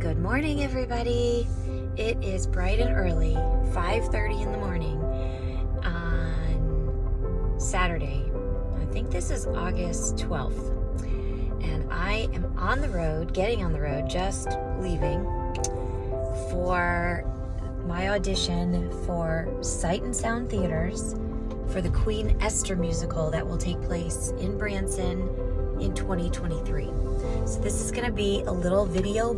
Good morning, everybody. It is bright and early, 5:30 in the morning on Saturday. I think this is August 12th. And I am on the road, getting on the road, just leaving for my audition for Sight and Sound Theaters for the Queen Esther musical that will take place in Branson in 2023. So this is going to be a little video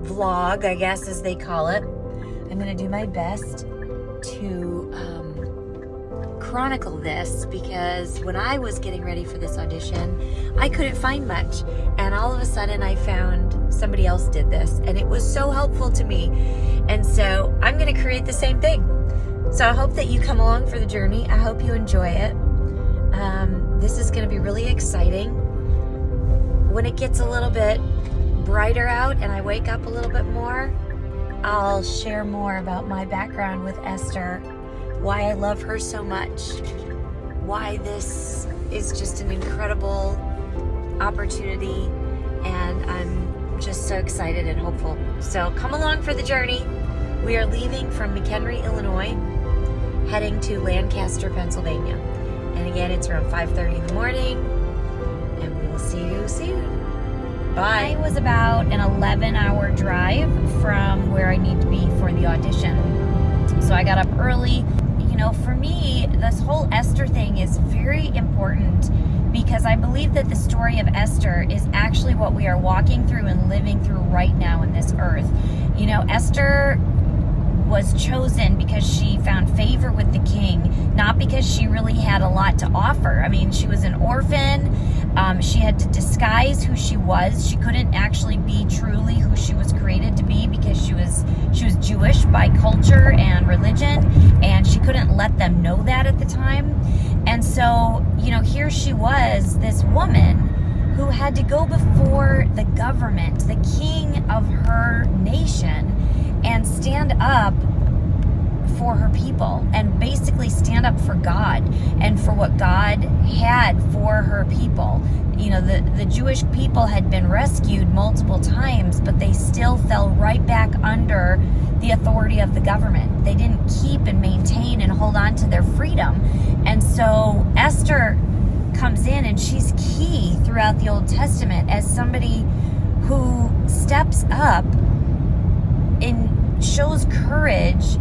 vlog, I guess, as they call it. I'm going to do my best to chronicle this, because when I was getting ready for this audition, I couldn't find much, and all of a sudden I found somebody else did this, and it was so helpful to me, and so I'm going to create the same thing. So I hope that you come along for the journey. I hope you enjoy it. This is going to be really exciting. When it gets a little bit brighter out and I wake up a little bit more, I'll share more about my background with Esther, why I love her so much, why this is just an incredible opportunity, and I'm just so excited and hopeful. So come along for the journey. We are leaving from McHenry, Illinois, heading to Lancaster, Pennsylvania. And again, it's around 5:30 in the morning, and we will see you soon. Bye. It was about an 11-hour drive from where I need to be for the audition. So I got up early. You know, for me, this whole Esther thing is very important, because I believe that the story of Esther is actually what we are walking through and living through right now in this earth. You know, Esther was chosen because she found favor with the king, not because she really had a lot to offer. I mean, she was an orphan. She had to disguise who she was. She couldn't actually be truly who she was created to be, because she was Jewish by culture and religion, and she couldn't let them know that at the time. And so, you know, here she was, this woman who had to go before the government, the king of her nation, and stand up for her people, and basically stand up for God and for what God had for her people. You know, the Jewish people had been rescued multiple times, but they still fell right back under the authority of the government. They didn't keep and maintain and hold on to their freedom. And so Esther comes in, and she's key throughout the Old Testament as somebody who steps up and shows courage,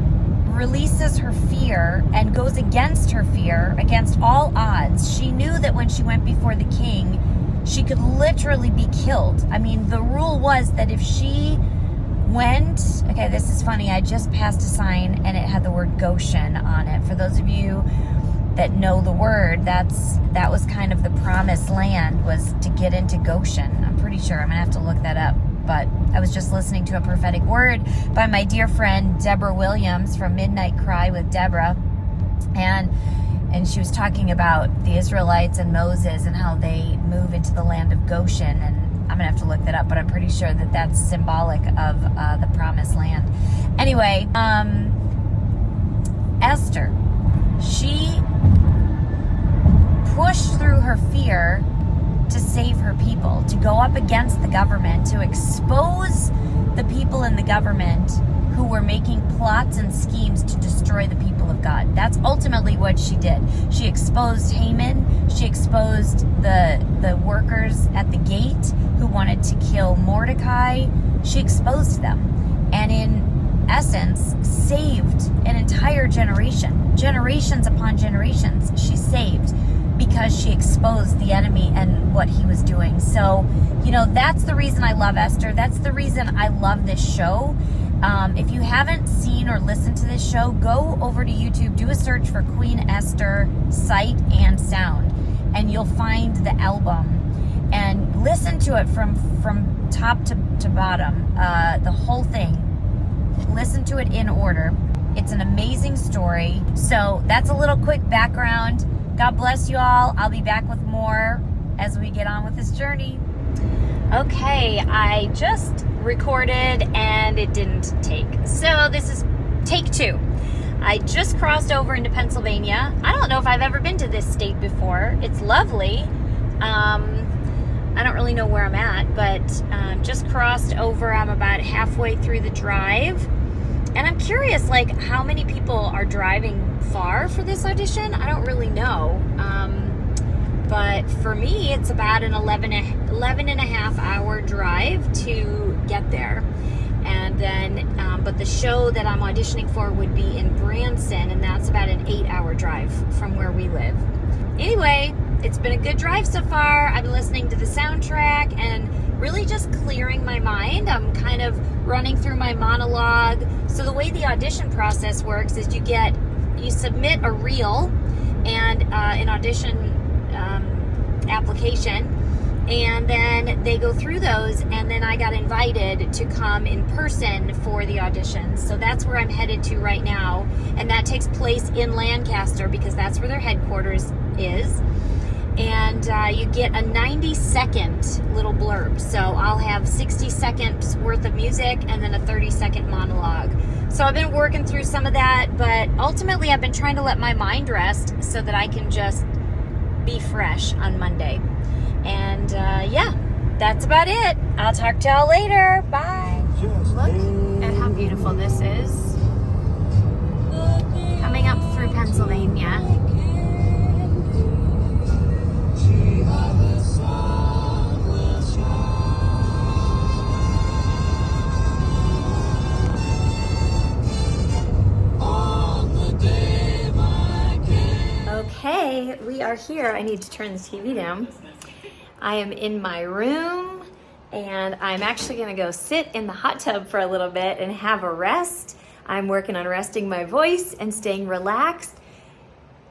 releases her fear, and goes against her fear, against all odds. She knew that when she went before the king, she could literally be killed. I mean, the rule was that if she went, okay, this is funny, I just passed a sign and it had the word Goshen on it. For those of you that know the word, that was kind of the promised land, was to get into Goshen. I'm pretty sure. I'm gonna have to look that up. But I was just listening to a prophetic word by my dear friend Deborah Williams from Midnight Cry with Deborah, and she was talking about the Israelites and Moses and how they move into the land of Goshen, and I'm gonna have to look that up, but I'm pretty sure that that's symbolic of the promised land. Anyway, Esther, she pushed through her fear to save her people, to go up against the government, to expose the people in the government who were making plots and schemes to destroy the people of God. That's ultimately what she did. She exposed Haman. She exposed the workers at the gate who wanted to kill Mordecai. She exposed them, and in essence saved an entire generation. Generations upon generations she saved, because she exposed the enemy and what he was doing. So, you know, that's the reason I love Esther. That's the reason I love this show. If you haven't seen or listened to this show, go over to YouTube, do a search for Queen Esther, Sight and Sound, and you'll find the album. And listen to it from top to bottom, the whole thing. Listen to it in order. It's an amazing story. So that's a little quick background. God bless you all. I'll be back with more as we get on with this journey. Okay, I just recorded and it didn't take. So this is take 2. I just crossed over into Pennsylvania. I don't know if I've ever been to this state before. It's lovely. I don't really know where I'm at, but just crossed over. I'm about halfway through the drive. And I'm curious, like, how many people are driving far for this audition? I don't really know. But for me, it's about an 11 and a half hour drive to get there. And then, but the show that I'm auditioning for would be in Branson, and that's about an 8-hour drive from where we live. Anyway, it's been a good drive so far. I've been listening to the soundtrack and really just clearing my mind. I'm kind of running through my monologue. So the way the audition process works is you submit a reel and an audition application, and then they go through those, and then I got invited to come in person for the auditions. So that's where I'm headed to right now, and that takes place in Lancaster because that's where their headquarters is. And you get a 90-second little blurb. So I'll have 60 seconds worth of music and then a 30-second monologue. So I've been working through some of that, but ultimately I've been trying to let my mind rest so that I can just be fresh on Monday. And yeah, that's about it. I'll talk to y'all later. Bye. Look at how beautiful this is. Coming up through Pennsylvania. Okay, we are here. I need to turn the TV down. I am in my room, and I'm actually going to go sit in the hot tub for a little bit and have a rest. I'm working on resting my voice and staying relaxed.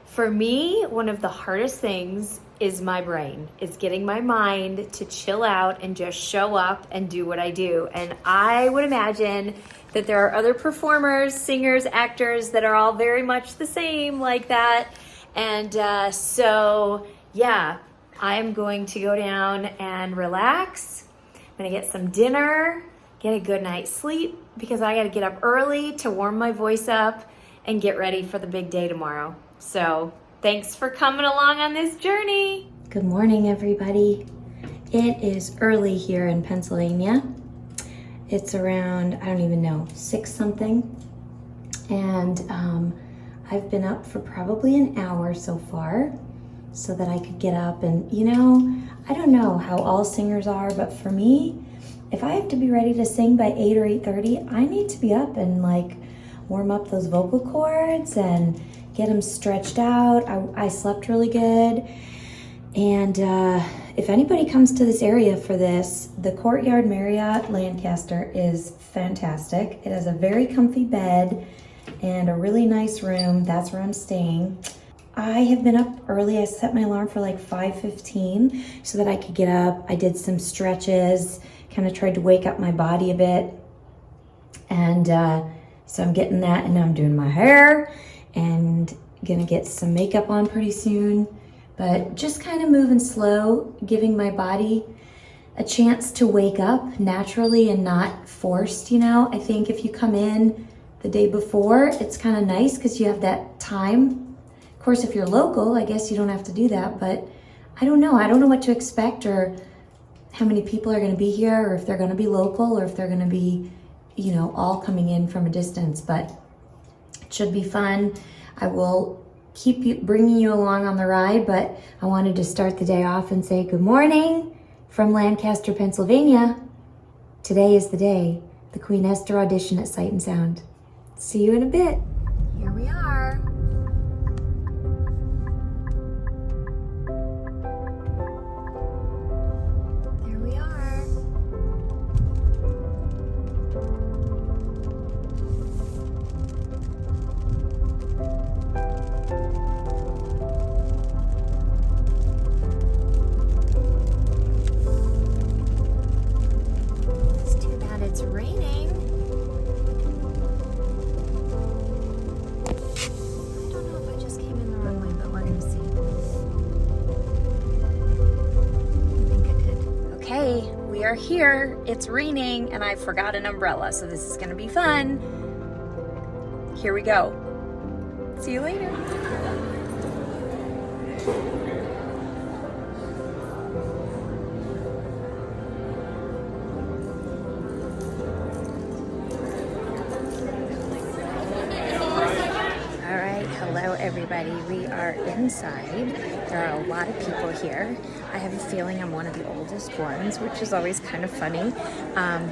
For me, one of the hardest things is my brain. It's getting my mind to chill out and just show up and do what I do. And I would imagine that there are other performers, singers, actors that are all very much the same like that. And so, yeah, I'm going to go down and relax. I'm going to get some dinner, get a good night's sleep, because I got to get up early to warm my voice up and get ready for the big day tomorrow. So thanks for coming along on this journey. Good morning, everybody. It is early here in Pennsylvania. It's around, I don't even know, 6 something. And I've been up for probably an hour so far so that I could get up. And you know, I don't know how all singers are, but for me, if I have to be ready to sing by 8 or 8:30, I need to be up and like warm up those vocal cords and get them stretched out. I slept really good. And if anybody comes to this area for this, the Courtyard Marriott Lancaster is fantastic. It has a very comfy bed and a really nice room. That's where I'm staying. I have been up early. I set my alarm for like 5:15 so that I could get up. I did some stretches, kind of tried to wake up my body a bit. And so I'm getting that, and now I'm doing my hair and gonna get some makeup on pretty soon. But just kind of moving slow, giving my body a chance to wake up naturally and not forced, you know. I think if you come in the day before, it's kind of nice because you have that time. Of course, if you're local, I guess you don't have to do that, but I don't know. I don't know what to expect or how many people are going to be here, or if they're going to be local, or if they're going to be, you know, all coming in from a distance, but it should be fun. I will keep bringing you along on the ride, but I wanted to start the day off and say good morning from Lancaster, Pennsylvania. Today is the day, the Queen Esther audition at Sight and Sound. See you in a bit. Here we are. There we are. It's too bad it's raining. We are here. It's raining and I forgot an umbrella, so this is going to be fun. Here we go. See you later. everybody. We are inside. There are a lot of people here. I have a feeling I'm one of the oldest ones, which is always kind of funny,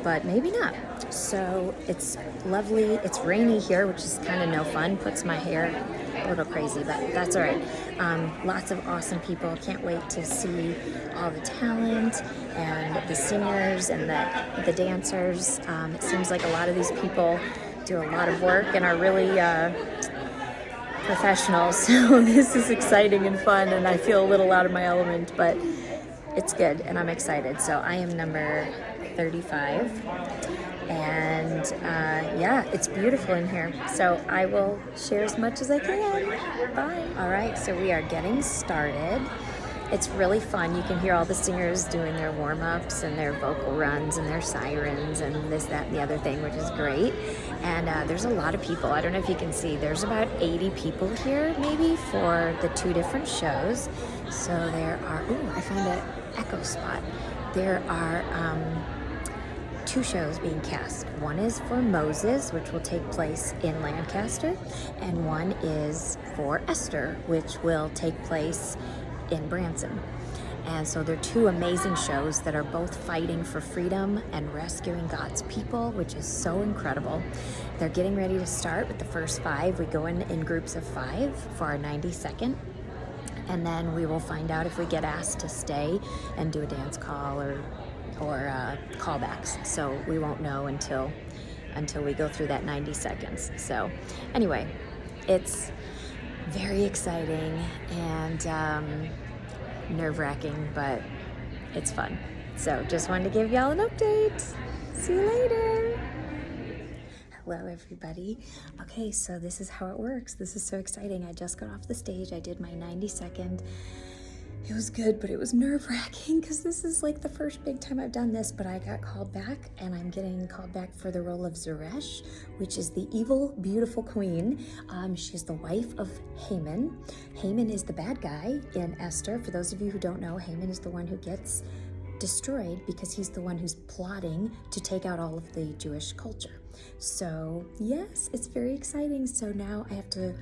but maybe not. So it's lovely. It's rainy here, which is kind of no fun. Puts my hair a little crazy, but that's all right. Lots of awesome people. Can't wait to see all the talent and the singers and the dancers. It seems like a lot of these people do a lot of work and are really professional, so this is exciting and fun, and I feel a little out of my element, but it's good and I'm excited. So I am number 35, and yeah, it's beautiful in here, so I will share as much as I can. Bye. All right, so we are getting started. It's really fun. You can hear all the singers doing their warm-ups and their vocal runs and their sirens and this, that, and the other thing, which is great. And there's a lot of people. I don't know if you can see. There's about 80 people here, maybe, for the 2 different shows. So there are, ooh, I found an echo spot. There are 2 shows being cast. One is for Moses, which will take place in Lancaster, and one is for Esther, which will take place in Branson. And so they're 2 amazing shows that are both fighting for freedom and rescuing God's people, which is so incredible. They're getting ready to start with the first 5. We go in groups of 5 for our 90-second, and then we will find out if we get asked to stay and do a dance call or callbacks. So we won't know until we go through that 90 seconds. So anyway, it's very exciting and nerve-wracking, but it's fun. So just wanted to give y'all an update. See you later. Hello, everybody. Okay, so this is how it works. This is so exciting. I just got off the stage. I did my 90-second. It was good, but it was nerve-wracking because this is like the first big time I've done this, but I got called back, and I'm getting called back for the role of Zeresh, which is the evil, beautiful queen. She's the wife of Haman. Haman is the bad guy in Esther. For those of you who don't know, Haman is the one who gets destroyed because he's the one who's plotting to take out all of the Jewish culture. So yes, it's very exciting. So now I have to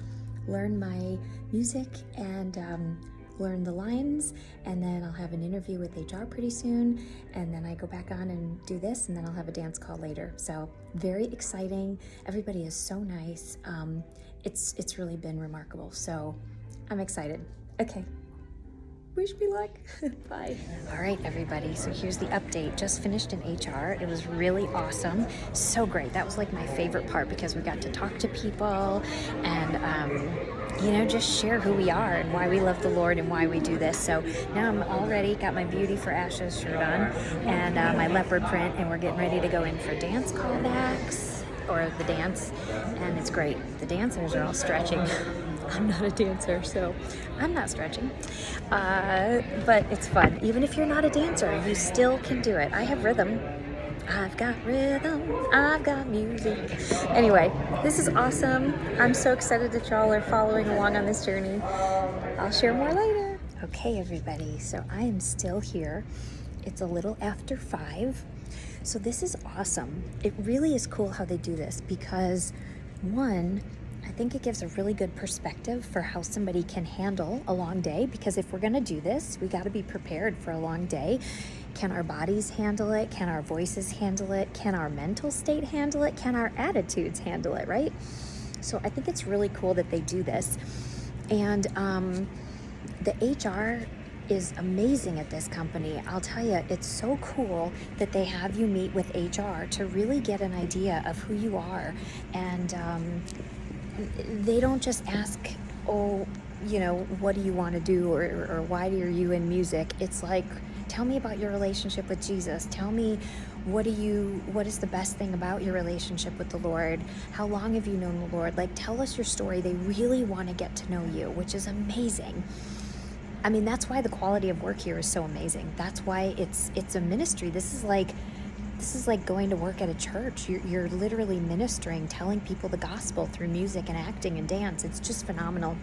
learn my music and learn the lines, and then I'll have an interview with HR pretty soon, and then I go back on and do this, and then I'll have a dance call later. So very exciting. Everybody is so nice. It's really been remarkable. So I'm excited. Okay. Wish me luck. Bye. All right, everybody. So here's the update. Just finished in HR. It was really awesome. So great. That was like my favorite part because we got to talk to people and, just share who we are and why we love the Lord and why we do this. So now I'm all ready. Got my Beauty for Ashes shirt on and my leopard print, and we're getting ready to go in for dance callbacks or the dance, and it's great. The dancers are all stretching. I'm not a dancer, so I'm not stretching. But it's fun. Even if you're not a dancer, you still can do it. I have rhythm. I've got rhythm. I've got music. Anyway, this is awesome. I'm so excited that y'all are following along on this journey. I'll share more later. Okay, everybody. So I am still here. It's a little after 5. So this is awesome. It really is cool how they do this because, one, I think it gives a really good perspective for how somebody can handle a long day, because if we're going to do this, we got to be prepared for a long day. Can our bodies handle it? Can our voices handle it? Can our mental state handle it? Can our attitudes handle it, right? So I think it's really cool that they do this. And the HR is amazing at this company. I'll tell you, it's so cool that they have you meet with HR to really get an idea of who you are. And they don't just ask, what do you want to do or why are you in music? It's like, tell me about your relationship with Jesus. Tell me what is the best thing about your relationship with the Lord? How long have you known the Lord? Like, tell us your story. They really want to get to know you, which is amazing. I mean, that's why the quality of work here is so amazing. That's why it's a ministry. This is like going to work at a church. You're literally ministering, telling people the gospel through music and acting and dance. It's just phenomenal.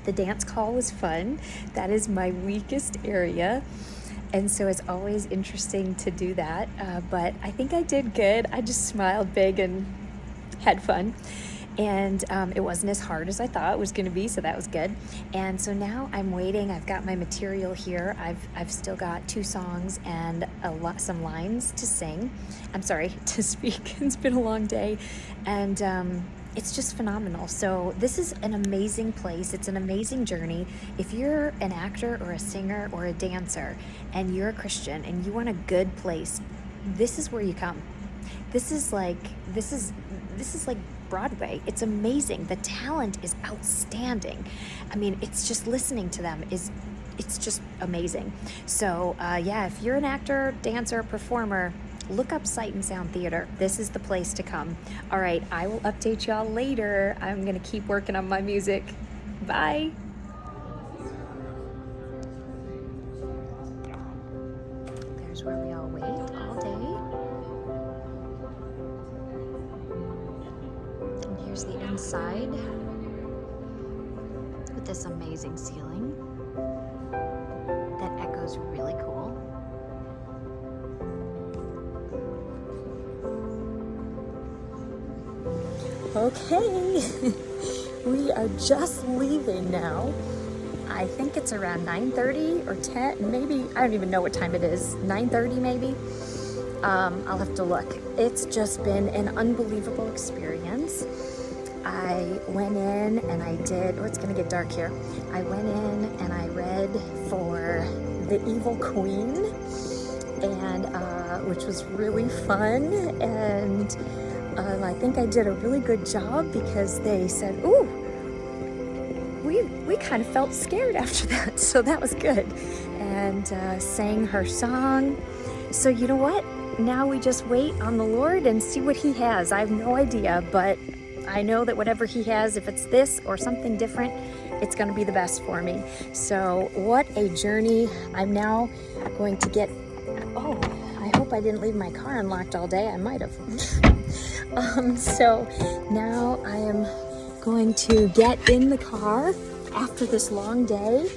The dance call was fun. That is my weakest area. And so it's always interesting to do that. But I think I did good. I just smiled big and had fun. And it wasn't as hard as I thought it was going to be, so that was good. And so now I'm waiting. I've got my material here. I've still got 2 songs and some lines to sing. I'm sorry, to speak. It's been a long day, and it's just phenomenal. So this is an amazing place. It's an amazing journey. If you're an actor or a singer or a dancer, and you're a Christian and you want a good place, this is where you come. This is like Broadway. It's amazing. The talent is outstanding. I mean, it's just listening to them it's just amazing. So yeah, if you're an actor, dancer, performer, look up Sight and Sound Theater. This is the place to come. All right, I will update y'all later. I'm gonna keep working on my music. Bye. There's where we all wait all day. Here's the inside with this amazing ceiling that echoes really cool. Okay, we are just leaving now. I think it's around 9:30 or 10, maybe, I don't even know what time it is, 9:30 maybe. I'll have to look. It's just been an unbelievable experience. I went in and I did, oh, it's gonna get dark here. I went in and I read for the Evil Queen, and which was really fun, and I think I did a really good job because they said, ooh, we kind of felt scared after that, so that was good, and sang her song. So you know what? Now we just wait on the Lord and see what He has. I have no idea, but I know that whatever He has, if it's this or something different, it's going to be the best for me. So what a journey. I'm now going to get, oh, I hope I didn't leave my car unlocked all day. I might have. So now I am going to get in the car after this long day,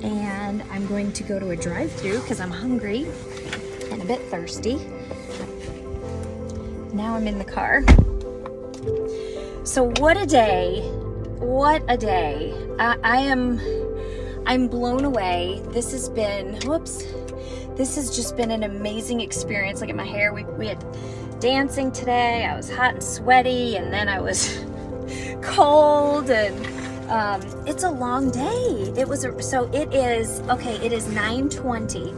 and I'm going to go to a drive-thru because I'm hungry and a bit thirsty. Now I'm in the car. So what a day. What a day. I'm blown away. This has been, this has just been an amazing experience. Look at my hair. We had dancing today. I was hot and sweaty, and then I was cold, and it's a long day. It is 9:20.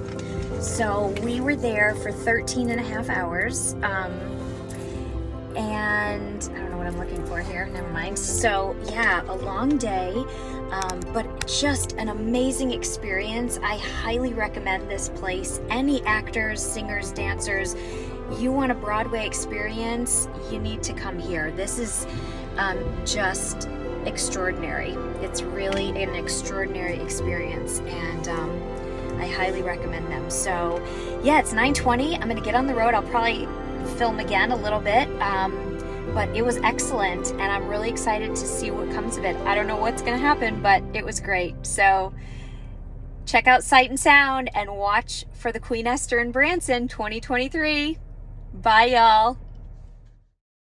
So we were there for 13 and a half hours. And I don't know what I'm looking for here. Never mind. So yeah, a long day, but just an amazing experience. I highly recommend this place. Any actors, singers, dancers, you want a Broadway experience, you need to come here. This is just extraordinary. It's really an extraordinary experience, and I highly recommend them. So yeah, it's 9:20. I'm gonna get on the road. I'll probably film again a little bit, but it was excellent, and I'm really excited to see what comes of it. I don't know what's gonna happen, but it was great. So check out Sight and Sound and watch for the Queen Esther in Branson 2023. Bye, y'all.